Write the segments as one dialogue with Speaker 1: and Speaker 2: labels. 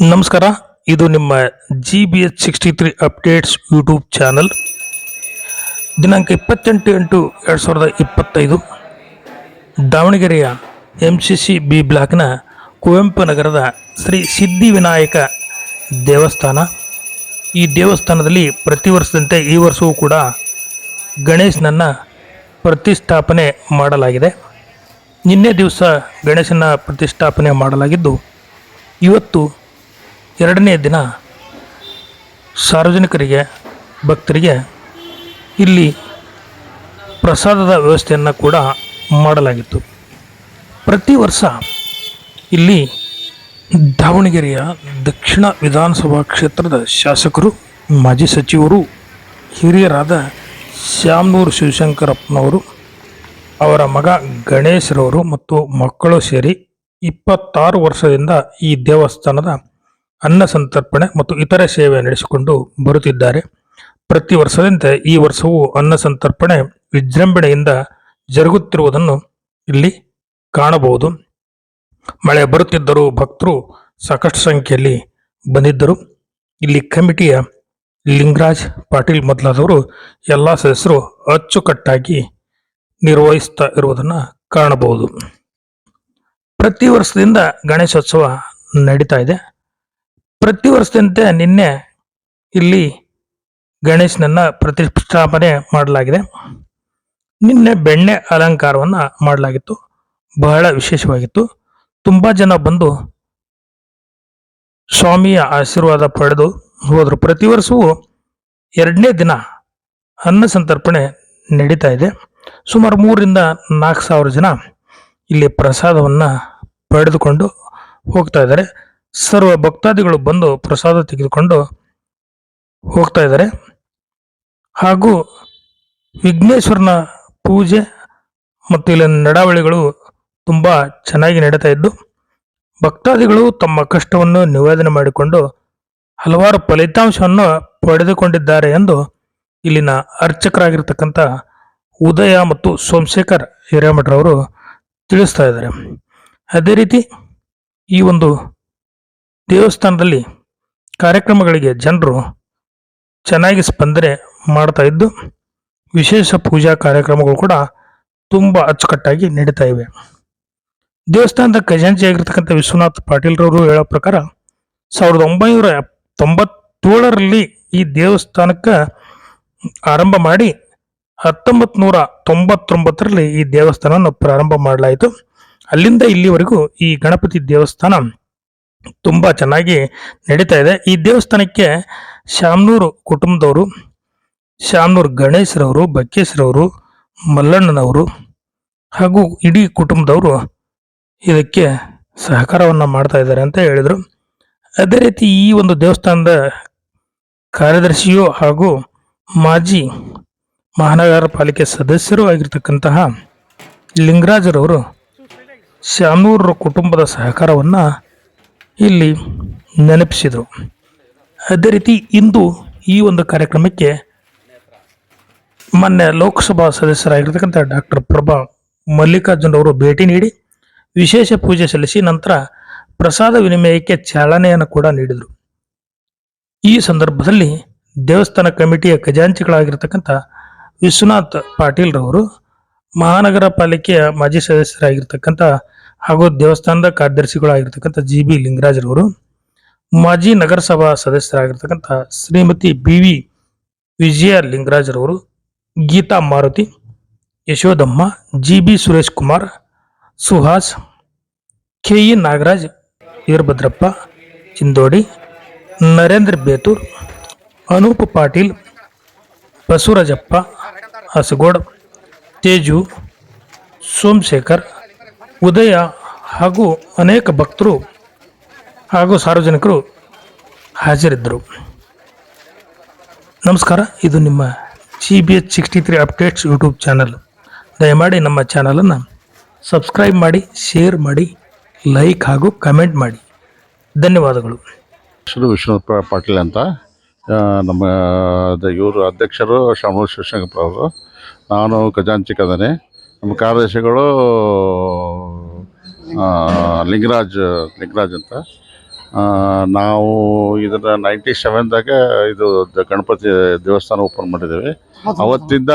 Speaker 1: ನಮಸ್ಕಾರ. ಇದು ನಿಮ್ಮ GBH63 ಅಪ್ಡೇಟ್ಸ್ ಯೂಟ್ಯೂಬ್ ಚಾನಲ್. ದಿನಾಂಕ 28/8/2025 ದಾವಣಗೆರೆಯ MCC ಬಿ ಬ್ಲಾಕ್ನ ಕುವೆಂಪು ನಗರದ ಶ್ರೀ ಸಿದ್ಧಿವಿನಾಯಕ ದೇವಸ್ಥಾನ. ಈ ದೇವಸ್ಥಾನದಲ್ಲಿ ಪ್ರತಿ ವರ್ಷದಂತೆ ಈ ವರ್ಷವೂ ಕೂಡ ಗಣೇಶನನ್ನು ಪ್ರತಿಷ್ಠಾಪನೆ ಮಾಡಲಾಗಿದೆ. ನಿನ್ನೆ ದಿವಸ ಗಣೇಶನ ಪ್ರತಿಷ್ಠಾಪನೆ ಮಾಡಲಾಗಿದ್ದು, ಇವತ್ತು ಎರಡನೇ ದಿನ ಸಾರ್ವಜನಿಕರಿಗೆ, ಭಕ್ತರಿಗೆ ಇಲ್ಲಿ ಪ್ರಸಾದದ ವ್ಯವಸ್ಥೆಯನ್ನು ಕೂಡ ಮಾಡಲಾಗಿತ್ತು. ಪ್ರತಿ ವರ್ಷ ಇಲ್ಲಿ ದಾವಣಗೆರೆಯ ದಕ್ಷಿಣ ವಿಧಾನಸಭಾ ಕ್ಷೇತ್ರದ ಶಾಸಕರು, ಮಾಜಿ ಸಚಿವರು, ಹಿರಿಯರಾದ ಶ್ಯಾಮನೂರು ಶಿವಶಂಕರಪ್ಪನವರು, ಅವರ ಮಗ ಗಣೇಶ್ರವರು ಮತ್ತು ಮಕ್ಕಳು ಸೇರಿ 26 ವರ್ಷದಿಂದ ಈ ದೇವಸ್ಥಾನದ ಅನ್ನ ಸಂತರ್ಪಣೆ ಮತ್ತು ಇತರೆ ಸೇವೆ ನಡೆಸಿಕೊಂಡು ಬರುತ್ತಿದ್ದಾರೆ. ಪ್ರತಿ ವರ್ಷದಂತೆ ಈ ವರ್ಷವೂ ಅನ್ನ ಸಂತರ್ಪಣೆ ವಿಜೃಂಭಣೆಯಿಂದ ಜರುಗುತ್ತಿರುವುದನ್ನು ಇಲ್ಲಿ ಕಾಣಬಹುದು. ಮಳೆ ಬರುತ್ತಿದ್ದರೂ ಭಕ್ತರು ಸಾಕಷ್ಟು ಸಂಖ್ಯೆಯಲ್ಲಿ ಬಂದಿದ್ದರು. ಇಲ್ಲಿ ಕಮಿಟಿಯ ಲಿಂಗರಾಜ್ ಪಾಟೀಲ್ ಮೊದಲಾದವರು ಎಲ್ಲ ಸದಸ್ಯರು ಅಚ್ಚುಕಟ್ಟಾಗಿ ನಿರ್ವಹಿಸ್ತಾ ಇರುವುದನ್ನು ಕಾಣಬಹುದು. ಪ್ರತಿ ವರ್ಷದಿಂದ ಗಣೇಶೋತ್ಸವ ನಡೀತಾ ಇದೆ. ಪ್ರತಿ ವರ್ಷದಂತೆ ನಿನ್ನೆ ಇಲ್ಲಿ ಗಣೇಶನನ್ನ ಪ್ರತಿಷ್ಠಾಪನೆ ಮಾಡಲಾಗಿದೆ. ನಿನ್ನೆ ಬೆಣ್ಣೆ ಅಲಂಕಾರವನ್ನು ಮಾಡಲಾಗಿತ್ತು. ಬಹಳ ವಿಶೇಷವಾಗಿತ್ತು. ತುಂಬಾ ಜನ ಬಂದು ಸ್ವಾಮಿಯ ಆಶೀರ್ವಾದ ಪಡೆದು ಹೋದರು. ಪ್ರತಿ ವರ್ಷವೂ ಎರಡನೇ ದಿನ ಅನ್ನ ಸಂತರ್ಪಣೆ ನಡೀತಾ ಇದೆ. ಸುಮಾರು 3,000-4,000 ಜನ ಇಲ್ಲಿ ಪ್ರಸಾದವನ್ನು ಪಡೆದುಕೊಂಡು ಹೋಗ್ತಾ ಇದ್ದಾರೆ. ಸರ್ವ ಭಕ್ತಾದಿಗಳು ಬಂದು ಪ್ರಸಾದ ತೆಗೆದುಕೊಂಡು ಹೋಗ್ತಾ ಇದ್ದಾರೆ. ಹಾಗೂ ವಿಘ್ನೇಶ್ವರನ ಪೂಜೆ ಮತ್ತು ಇಲ್ಲಿನ ನಡಾವಳಿಗಳು ತುಂಬಾ ಚೆನ್ನಾಗಿ ನಡೀತಾ ಇದ್ದು, ಭಕ್ತಾದಿಗಳು ತಮ್ಮ ಕಷ್ಟವನ್ನು ನಿವೇದನೆ ಮಾಡಿಕೊಂಡು ಹಲವಾರು ಫಲಿತಾಂಶವನ್ನು ಪಡೆದುಕೊಂಡಿದ್ದಾರೆ ಎಂದು ಇಲ್ಲಿನ ಅರ್ಚಕರಾಗಿರ್ತಕ್ಕಂಥ ಉದಯ ಮತ್ತು ಸೋಮಶೇಖರ್ ಹಿರೇಮಠರವರು ತಿಳಿಸ್ತಾ ಇದ್ದಾರೆ. ಅದೇ ರೀತಿ ಈ ಒಂದು ದೇವಸ್ಥಾನದಲ್ಲಿ ಕಾರ್ಯಕ್ರಮಗಳಿಗೆ ಜನರು ಚೆನ್ನಾಗಿ ಸ್ಪಂದನೆ ಮಾಡ್ತಾ ಇದ್ದು, ವಿಶೇಷ ಪೂಜಾ ಕಾರ್ಯಕ್ರಮಗಳು ಕೂಡ ತುಂಬಾ ಅಚ್ಚುಕಟ್ಟಾಗಿ ನಡೀತಾ ಇವೆ. ದೇವಸ್ಥಾನದ ಖಜಾಂಚಿಯಾಗಿರ್ತಕ್ಕಂಥ ವಿಶ್ವನಾಥ್ ಪಾಟೀಲ್ರವರು ಹೇಳೋ ಪ್ರಕಾರ 1997ರಲ್ಲಿ ಈ ದೇವಸ್ಥಾನಕ್ಕೆ ಆರಂಭ ಮಾಡಿ 1999ರಲ್ಲಿ ಈ ದೇವಸ್ಥಾನವನ್ನು ಪ್ರಾರಂಭ ಮಾಡಲಾಯಿತು. ಅಲ್ಲಿಂದ ಇಲ್ಲಿವರೆಗೂ ಈ ಗಣಪತಿ ದೇವಸ್ಥಾನ ತುಂಬಾ ಚೆನ್ನಾಗಿ ನಡೀತಾ ಇದೆ. ಈ ದೇವಸ್ಥಾನಕ್ಕೆ ಶ್ಯಾಮನೂರು ಕುಟುಂಬದವರು, ಶ್ಯಾಮನೂರು ಗಣೇಶ್ರವರು, ಬಕ್ಕೇಶ್ರವರು, ಮಲ್ಲಣ್ಣನವರು ಹಾಗೂ ಇಡೀ ಕುಟುಂಬದವರು ಇದಕ್ಕೆ ಸಹಕಾರವನ್ನು ಮಾಡ್ತಾ ಇದ್ದಾರೆ ಅಂತ ಹೇಳಿದರು. ಅದೇ ರೀತಿ ಈ ಒಂದು ದೇವಸ್ಥಾನದ ಕಾರ್ಯದರ್ಶಿಯು ಹಾಗೂ ಮಾಜಿ ಮಹಾನಗರ ಪಾಲಿಕೆ ಸದಸ್ಯರು ಆಗಿರ್ತಕ್ಕಂತಹ ಲಿಂಗರಾಜರವರು ಶ್ಯಾಮನೂರು ಕುಟುಂಬದ ಸಹಕಾರವನ್ನು ಇಲ್ಲಿ ನೆನಪಿಸಿದರು. ಅದೇ ರೀತಿ ಇಂದು ಈ ಒಂದು ಕಾರ್ಯಕ್ರಮಕ್ಕೆ ಮೊನ್ನೆ ಲೋಕಸಭಾ ಸದಸ್ಯರಾಗಿರ್ತಕ್ಕಂಥ ಡಾಕ್ಟರ್ ಪ್ರಭಾ ಮಲ್ಲಿಕಾರ್ಜುನ್ ಅವರು ಭೇಟಿ ನೀಡಿ ವಿಶೇಷ ಪೂಜೆ ಸಲ್ಲಿಸಿ ನಂತರ ಪ್ರಸಾದ ವಿನಿಮಯಕ್ಕೆ ಚಾಲನೆಯನ್ನು ಕೂಡ ನೀಡಿದರು. ಈ ಸಂದರ್ಭದಲ್ಲಿ ದೇವಸ್ಥಾನ ಕಮಿಟಿಯ ಖಜಾಂಚಿಗಳಾಗಿರ್ತಕ್ಕಂಥ ವಿಶ್ವನಾಥ್ ಪಾಟೀಲ್ ರವರು, ಮಹಾನಗರ ಪಾಲಿಕೆಯ ಮಾಜಿ ಸದಸ್ಯರಾಗಿರ್ತಕ್ಕಂಥ ಹಾಗೂ ದೇವಸ್ಥಾನದ ಕಾರ್ಯದರ್ಶಿಗಳಾಗಿರ್ತಕ್ಕಂಥ GB ಲಿಂಗರಾಜರವರು, ಮಾಜಿ ನಗರಸಭಾ ಸದಸ್ಯರಾಗಿರ್ತಕ್ಕಂಥ ಶ್ರೀಮತಿ BV ವಿಜಯ ಲಿಂಗರಾಜರವರು, ಗೀತಾ ಮಾರುತಿ, ಯಶೋದಮ್ಮ, GB ಸುರೇಶ್ ಕುಮಾರ್, ಸುಹಾಸ್, KE ನಾಗರಾಜ್, ವೀರಭದ್ರಪ್ಪ ಚಿಂದೋಡಿ, ನರೇಂದ್ರ ಬೇತೂರ್, ಅನೂಪ್ ಪಾಟೀಲ್, ಬಸವರಾಜಪ್ಪ ಹಸಗೋಡ್, ತೇಜು, ಸೋಮಶೇಖರ್, ಉದಯ ಹಾಗೂ ಅನೇಕ ಭಕ್ತರು ಹಾಗೂ ಸಾರ್ವಜನಿಕರು ಹಾಜರಿದ್ದರು. ನಮಸ್ಕಾರ. ಇದು ನಿಮ್ಮ GBH63 ಅಪ್ಡೇಟ್ಸ್ ಯೂಟ್ಯೂಬ್ ಚಾನಲ್. ದಯಮಾಡಿ ನಮ್ಮ ಚಾನಲನ್ನು ಸಬ್ಸ್ಕ್ರೈಬ್ ಮಾಡಿ, ಶೇರ್ ಮಾಡಿ, ಲೈಕ್ ಹಾಗೂ ಕಮೆಂಟ್ ಮಾಡಿ. ಧನ್ಯವಾದಗಳು.
Speaker 2: ವಿಶ್ವನಾಥ್ ಪಾಟೀಲ್ ಅಂತ ನಮ್ಮ ಇವರು ಅಧ್ಯಕ್ಷರು ಶ್ಯಾಮನೂರು ಶಿವಶಂಕರಪ್ಪ ಅವರು. ನಾನು ಖಜಾಂಚಿಕದನೆ. ನಮ್ಮ ಕಾರ್ಯದರ್ಶಿಗಳು ಲಿಂಗರಾಜ್ ಅಂತ. ನಾವು ಇದನ್ನು 97ದಾಗ ಇದು ಗಣಪತಿ ದೇವಸ್ಥಾನ ಓಪನ್ ಮಾಡಿದ್ದೇವೆ. ಅವತ್ತಿಂದ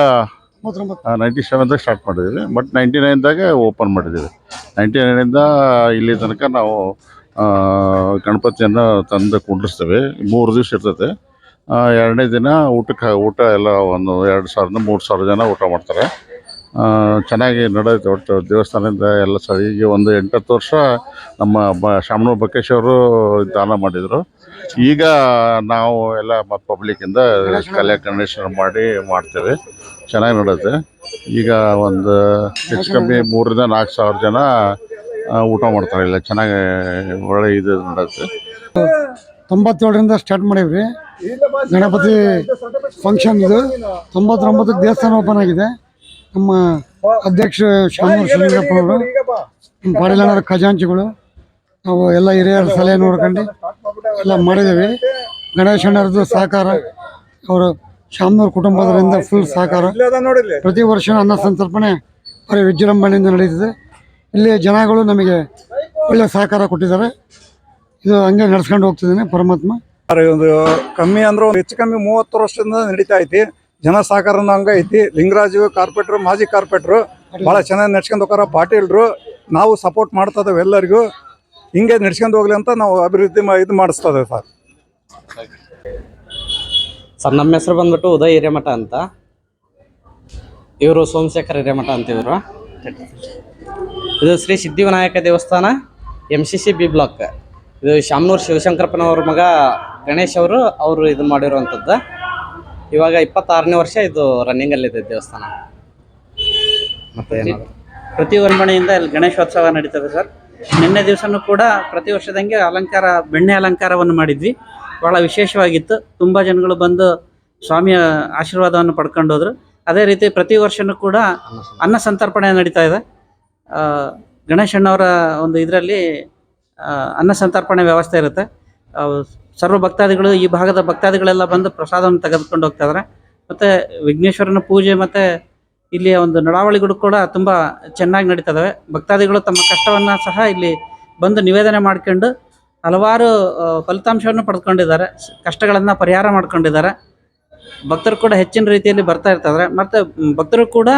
Speaker 2: 97ದಾಗ ಸ್ಟಾರ್ಟ್ ಮಾಡಿದ್ದೀವಿ, ಬಟ್ 99ದಾಗ ಓಪನ್ ಮಾಡಿದ್ದೀವಿ. 99ಇಂದ ಇಲ್ಲಿ ತನಕ ನಾವು ಗಣಪತಿಯನ್ನು ತಂದು ಕುಂಡ್ರಿಸ್ತೇವೆ. 3 ದಿವಸ ಇರ್ತೈತೆ. ಎರಡನೇ ದಿನ ಊಟ ಎಲ್ಲ ಒಂದು 2,000 3,000 ಜನ ಊಟ ಮಾಡ್ತಾರೆ. ಚೆನ್ನಾಗಿ ನಡೆಯುತ್ತೆ. ಒಟ್ಟು ದೇವಸ್ಥಾನದಿಂದ ಎಲ್ಲ ಈಗ ಒಂದು 8-10 ವರ್ಷ ನಮ್ಮ ಶಾಮನೂರು ಬಕ್ಕೇಶ್ವರು ದಾನ ಮಾಡಿದರು. ಈಗ ನಾವು ಎಲ್ಲ ಮತ್ತು ಪಬ್ಲಿಕ್ಕಿಂದ ಗಣೇಶನ ಮಾಡ್ತೇವೆ. ಚೆನ್ನಾಗಿ ನಡೆಯುತ್ತೆ. ಈಗ ಒಂದು ಹೆಚ್ಚು ಕಮ್ಮಿ 3,000-4,000 ಜನ ಊಟ ಮಾಡ್ತಾರೆ. ಇಲ್ಲ ಚೆನ್ನಾಗಿ ಒಳ್ಳೆ ಇದು ನಡೆಯುತ್ತೆ.
Speaker 3: 97ರಿಂದ ಸ್ಟಾರ್ಟ್ ಮಾಡೀವ್ರಿ ಗಣಪತಿ ಫಂಕ್ಷನ್. ಇದು 99ಕ್ಕೆ ದೇವಸ್ಥಾನ ಓಪನ್ ಆಗಿದೆ. ನಮ್ಮ ಅಧ್ಯಕ್ಷ ಶಾಮನೂರು ಶಿವಲಿಂಗಪ್ಪನವರು, ನಮ್ಮ ಪಾಟೀಲಣ್ಣರ ಖಜಾಂಚಿಗಳು, ನಾವು ಎಲ್ಲ ಹಿರಿಯರ ಸಲಹೆ ನೋಡ್ಕೊಂಡು ಎಲ್ಲ ಮಾಡಿದ್ದೇವೆ. ಗಣೇಶಣ್ಣರದ್ದು ಸಹಕಾರ, ಅವರು ಶಾಮನೂರು ಕುಟುಂಬದರಿಂದ ಫುಲ್ ಸಹಕಾರ. ಪ್ರತಿ ವರ್ಷ ಅನ್ನ ಸಂತರ್ಪಣೆ ಭಾರಿ ವಿಜೃಂಭಣೆಯಿಂದ ನಡೀತದೆ. ಇಲ್ಲಿ ಜನಗಳು ನಮಗೆ ಒಳ್ಳೆಯ ಸಹಕಾರ ಕೊಟ್ಟಿದ್ದಾರೆ. ಇದು ಹಂಗೆ ನಡ್ಸ್ಕೊಂಡು ಹೋಗ್ತಿದ್ದೇನೆ ಪರಮಾತ್ಮ.
Speaker 4: ಒಂದು ಕಮ್ಮಿ ಅಂದ್ರೆ ಹೆಚ್ಚು ಕಮ್ಮಿ 30 ವರ್ಷದಿಂದ ನಡೀತಾ ಐತಿ. ಜನ ಸಹಕಾರನ ಹಂಗ ಐತಿ. ಲಿಂಗರಾಜು ಕಾರ್ಪೊರೇಟ್ರು, ಮಾಜಿ ಕಾರ್ಪೊರೇಟ್ರು ಭಾಳ ಚೆನ್ನಾಗಿ ನಡ್ಸ್ಕೊಂಡು ಹೋಗಾರ. ಪಾಟೀಲ್ರು ನಾವು ಸಪೋರ್ಟ್ ಮಾಡ್ತಾ ಇದ್ದೇವೆ ಎಲ್ಲರಿಗೂ. ಹಿಂಗೆ ನಡ್ಸ್ಕೊಂಡು ಹೋಗ್ಲಿ ಅಂತ ನಾವು ಅಭಿವೃದ್ಧಿ ಇದು ಮಾಡಿಸ್ತಾ ಇದ್ದೇವೆ ಸರ್.
Speaker 5: ಸರ್ ನಮ್ಮ ಹೆಸರು ಬಂದ್ಬಿಟ್ಟು ಉದಯ್ ಹಿರೇಮಠ ಅಂತ. ಇವರು ಸೋಮಶೇಖರ್ ಹಿರೇಮಠ ಅಂತ ಇವರು. ಇದು ಶ್ರೀ ಸಿದ್ಧಿವಿನಾಯಕ ದೇವಸ್ಥಾನ MCC B ಬ್ಲಾಕ್. ಇದು ಶಾಮನೂರು ಶಿವಶಂಕರಪ್ಪನವ್ರ ಮಗ ಗಣೇಶ್ ಅವರು ಇದನ್ನ ಮಾಡಿರುವಂಥದ್ದು. ಇವಾಗ 26ನೇ ವರ್ಷ ಇದು ರನ್ನಿಂಗಲ್ಲಿದೆ ದೇವಸ್ಥಾನ. ಮತ್ತೆ
Speaker 6: ಪ್ರತಿ ಮನೆಯಿಂದ ಇಲ್ಲಿ ಗಣೇಶೋತ್ಸವ ನಡೀತದೆ ಸರ್. ನಿನ್ನೆ ದಿವಸನೂ ಕೂಡ ಪ್ರತಿ ವರ್ಷದಂಗೆ ಅಲಂಕಾರ, ಬೆಣ್ಣೆ ಅಲಂಕಾರವನ್ನು ಮಾಡಿದ್ವಿ. ಭಾಳ ವಿಶೇಷವಾಗಿತ್ತು. ತುಂಬ ಜನಗಳು ಬಂದು ಸ್ವಾಮಿಯ ಆಶೀರ್ವಾದವನ್ನು ಪಡ್ಕೊಂಡು ಹೋದ್ರು. ಅದೇ ರೀತಿ ಪ್ರತಿ ವರ್ಷವೂ ಕೂಡ ಅನ್ನ ಸಂತರ್ಪಣೆ ನಡೀತಾ ಇದೆ. ಗಣೇಶಣ್ಣವರ ಒಂದು ಇದರಲ್ಲಿ ಅನ್ನ ಸಂತರ್ಪಣೆ ವ್ಯವಸ್ಥೆ ಇರುತ್ತೆ. ಸರ್ವ ಭಕ್ತಾದಿಗಳು, ಈ ಭಾಗದ ಭಕ್ತಾದಿಗಳೆಲ್ಲ ಬಂದು ಪ್ರಸಾದವನ್ನು ತೆಗೆದುಕೊಂಡು ಹೋಗ್ತಾ ಇದ್ದಾರೆ. ಮತ್ತು ವಿಘ್ನೇಶ್ವರನ ಪೂಜೆ ಮತ್ತು ಇಲ್ಲಿಯ ಒಂದು ನಡಾವಳಿಗಳು ಕೂಡ ತುಂಬ ಚೆನ್ನಾಗಿ ನಡೀತವೆ. ಭಕ್ತಾದಿಗಳು ತಮ್ಮ ಕಷ್ಟವನ್ನು ಸಹ ಇಲ್ಲಿ ಬಂದು ನಿವೇದನೆ ಮಾಡ್ಕೊಂಡು ಹಲವಾರು ಫಲಿತಾಂಶವನ್ನು ಪಡೆದುಕೊಂಡಿದ್ದಾರೆ. ಕಷ್ಟಗಳನ್ನು ಪರಿಹಾರ ಮಾಡ್ಕೊಂಡಿದ್ದಾರೆ. ಭಕ್ತರು ಕೂಡ ಹೆಚ್ಚಿನ ರೀತಿಯಲ್ಲಿ ಬರ್ತಾ ಇರ್ತಾರೆ. ಮತ್ತು ಭಕ್ತರು ಕೂಡ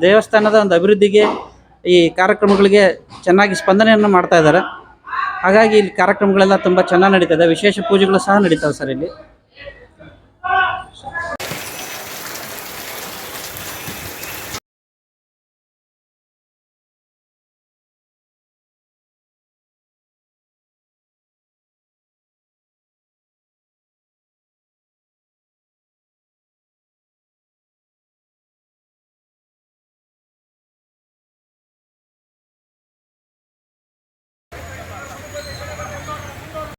Speaker 6: ದೇವಸ್ಥಾನದ ಒಂದು ಅಭಿವೃದ್ಧಿಗೆ, ಈ ಕಾರ್ಯಕ್ರಮಗಳಿಗೆ ಚೆನ್ನಾಗಿ ಸ್ಪಂದನೆಯನ್ನು ಮಾಡ್ತಾ ಇದ್ದಾರೆ. ಹಾಗಾಗಿ ಇಲ್ಲಿ ಕಾರ್ಯಕ್ರಮಗಳೆಲ್ಲ ತುಂಬ ಚೆನ್ನಾಗಿ ನಡೀತದೆ. ವಿಶೇಷ ಪೂಜೆಗಳು ಸಹ ನಡೀತವೆ ಸರ್ ಇಲ್ಲಿ.